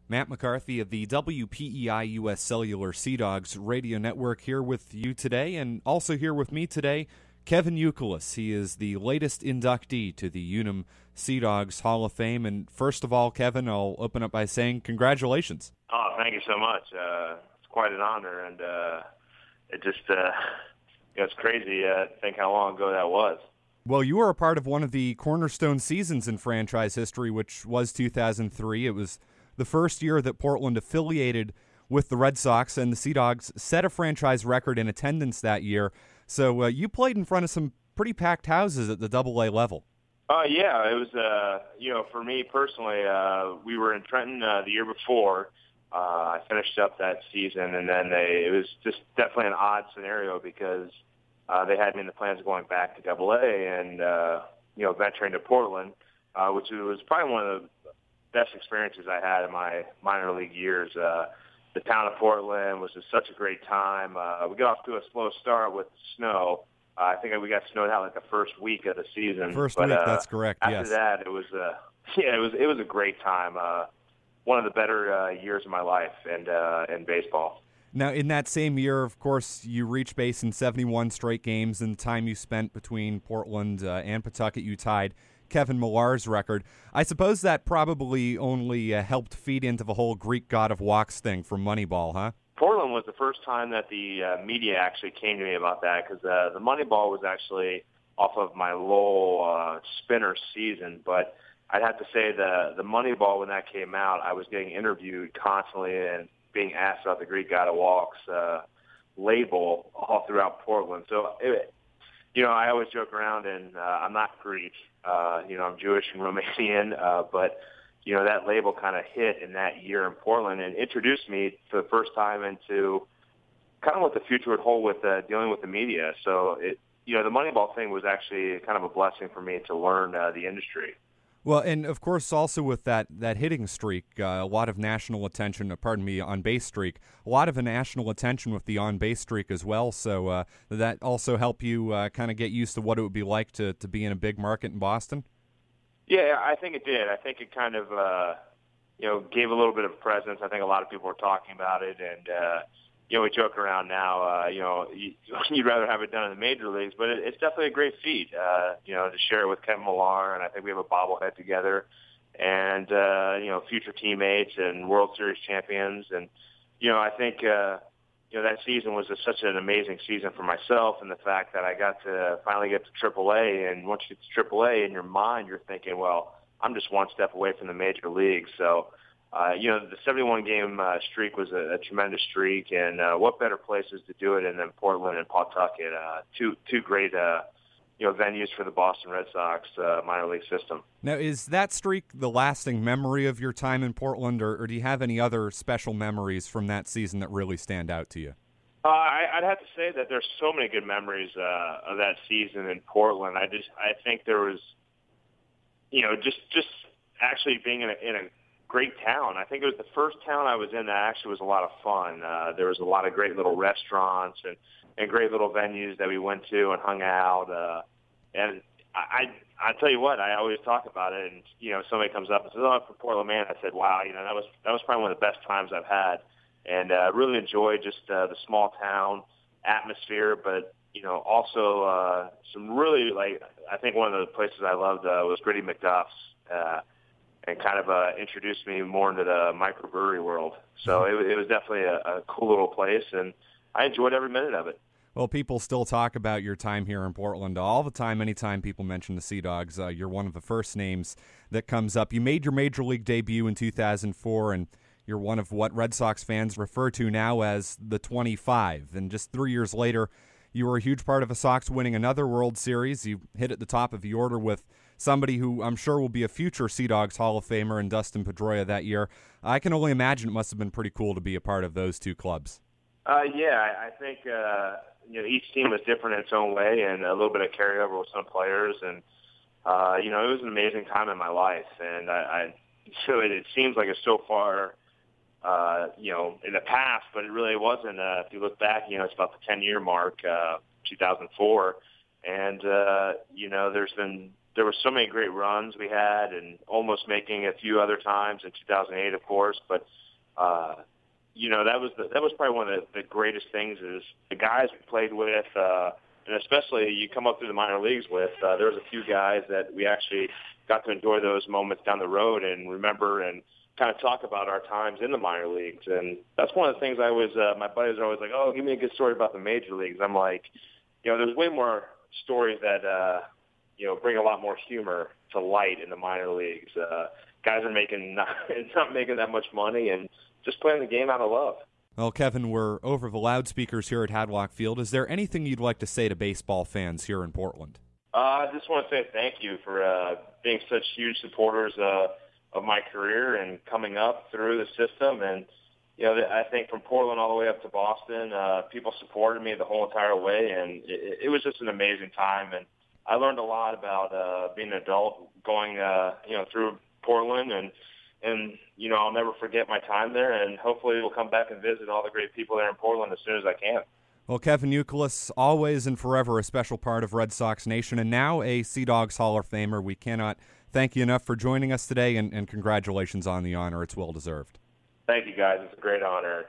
Matt McCarthy of the WPEI U.S. Cellular Sea Dogs radio network here with you today, and also here with me today, Kevin Youkilis. He is the latest inductee to the Unum Sea Dogs Hall of Fame. And first of all, Kevin, I'll open up by saying congratulations. Oh, thank you so much. It's quite an honor, and it just it's crazy to think how long ago that was. Well, you were a part of one of the cornerstone seasons in franchise history, which was 2003. It was the first year that Portland affiliated with the Red Sox, and the Sea Dogs set a franchise record in attendance that year. So you played in front of some pretty packed houses at the AA level. Yeah, it was, for me personally, we were in Trenton the year before. I finished up that season, and then it was just definitely an odd scenario because they had me in the plans of going back to AA and, venturing to Portland, which was probably one of the best experiences I had in my minor league years. The town of Portland was just such a great time. We got off to a slow start with snow. I think we got snowed out like the first week of the season. First week, that's correct. After yes. that, it was it was a great time. One of the better years of my life in baseball. Now, in that same year, of course, you reached base in 71 straight games, and the time you spent between Portland and Pawtucket, you tied Kevin Millar's record. I suppose that probably only helped feed into the whole Greek god of walks thing from Moneyball, huh? Portland was the first time that the media actually came to me about that because the Moneyball was actually off of my Lowell spinner season. But I'd have to say the Moneyball, when that came out, I was getting interviewed constantly and being asked about the Greek god of walks label all throughout Portland. So, I always joke around, and I'm not Greek. I'm Jewish and Romanian, but that label kind of hit in that year in Portland and introduced me for the first time into kind of what the future would hold with dealing with the media. So, the Moneyball thing was actually kind of a blessing for me to learn the industry. Well, and of course, also with that hitting streak, a lot of national attention, on-base streak, a lot of national attention with the on-base streak as well. So that also helped you kind of get used to what it would be like to be in a big market in Boston? Yeah, I think it did. I think it kind of, gave a little bit of presence. I think a lot of people were talking about it, and, we joke around now, you'd rather have it done in the major leagues, but it's definitely a great feat, to share it with Kevin Millar, and I think we have a bobblehead together, and, future teammates and World Series champions, and, I think, that season was just such an amazing season for myself, and the fact that I got to finally get to AAA, and once you get to AAA, in your mind, you're thinking, well, I'm just one step away from the major leagues, so the 71-game streak was a tremendous streak, and what better places to do it in than Portland and Pawtucket, two great venues for the Boston Red Sox minor league system. Now, is that streak the lasting memory of your time in Portland, or do you have any other special memories from that season that really stand out to you? I'd have to say that there's so many good memories of that season in Portland. I think there was, just actually being in a great town. I think it was the first town I was in that actually was a lot of fun. There was a lot of great little restaurants and great little venues that we went to and hung out. And I tell you what, I always talk about it. And somebody comes up and says, "Oh, I'm from Portland, man." I said, "Wow, that was probably one of the best times I've had." And really enjoyed just the small town atmosphere, but also some really I think one of the places I loved was Gritty McDuff's. And kind of introduced me more into the microbrewery world. So it was definitely a cool little place, and I enjoyed every minute of it. Well, people still talk about your time here in Portland all the time. Anytime people mention the Sea Dogs, you're one of the first names that comes up. You made your major league debut in 2004, and you're one of what Red Sox fans refer to now as the 25. And just 3 years later, you were a huge part of the Sox winning another World Series. You hit at the top of the order with somebody who I'm sure will be a future Sea Dogs Hall of Famer in Dustin Pedroia that year. I can only imagine it must have been pretty cool to be a part of those two clubs. I think each team was different in its own way, and a little bit of carryover with some players, and it was an amazing time in my life, and it seems like it's so far in the past, but it really wasn't. If you look back, it's about the 10-year mark, 2004, and there's been there were so many great runs we had, and almost making a few other times in 2008, of course. But that was probably one of the greatest things is the guys we played with, and especially you come up through the minor leagues with. There was a few guys that we actually got to enjoy those moments down the road and remember and kind of talk about our times in the minor leagues. And that's one of the things my buddies are always like, oh, give me a good story about the major leagues. I'm like, there's way more stories that, bring a lot more humor to light in the minor leagues. Guys are not making that much money and just playing the game out of love. Well, Kevin, we're over the loudspeakers here at Hadlock Field. Is there anything you'd like to say to baseball fans here in Portland? I just want to say thank you for being such huge supporters of my career and coming up through the system. And, I think from Portland all the way up to Boston, people supported me the whole entire way. And it was just an amazing time. And I learned a lot about being an adult going, through Portland. And I'll never forget my time there. And hopefully we'll come back and visit all the great people there in Portland as soon as I can. Well, Kevin Youkilis, always and forever a special part of Red Sox Nation, and now a Sea Dogs Hall of Famer. We cannot thank you enough for joining us today, and congratulations on the honor. It's well-deserved. Thank you, guys. It's a great honor.